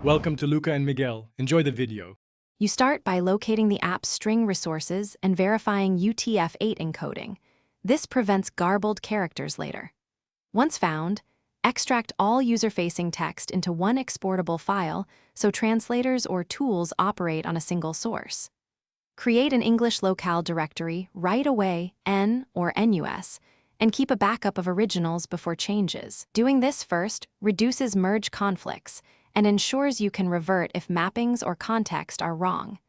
Welcome to Luca and Miguel. Enjoy the video. You start by locating the app's string resources and verifying UTF-8 encoding. This prevents garbled characters later. Once found, extract all user-facing text into one exportable file so translators or tools operate on a single source. Create an English locale directory right away, N or NUS, and keep a backup of originals before changes. Doing this first reduces merge conflicts and ensures you can revert if mappings or context are wrong.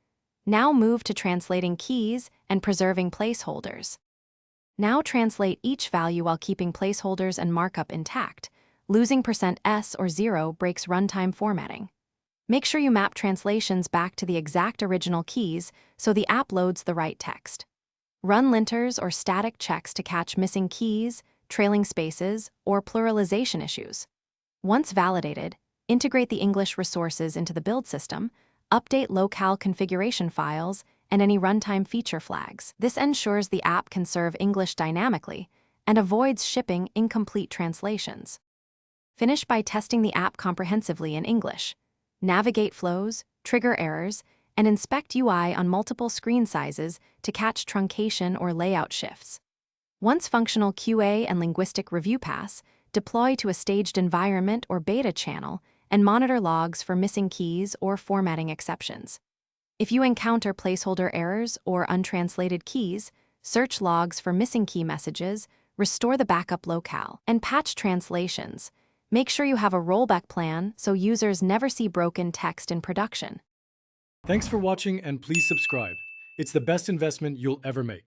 Now move to translating keys and preserving placeholders. Now translate each value while keeping placeholders and markup intact. Losing %s or 0 breaks runtime formatting. Make sure you map translations back to the exact original keys so the app loads the right text. Run linters or static checks to catch missing keys, trailing spaces, or pluralization issues. Once validated, integrate the English resources into the build system, update locale configuration files, and any runtime feature flags. This ensures the app can serve English dynamically and avoids shipping incomplete translations. Finish by testing the app comprehensively in English. Navigate flows, trigger errors, and inspect UI on multiple screen sizes to catch truncation or layout shifts. Once functional QA and linguistic review pass, deploy to a staged environment or beta channel and monitor logs for missing keys or formatting exceptions. If you encounter placeholder errors or untranslated keys, search logs for missing key messages, restore the backup locale, and patch translations. Make sure you have a rollback plan so users never see broken text in production. Thanks for watching and please subscribe. It's the best investment you'll ever make.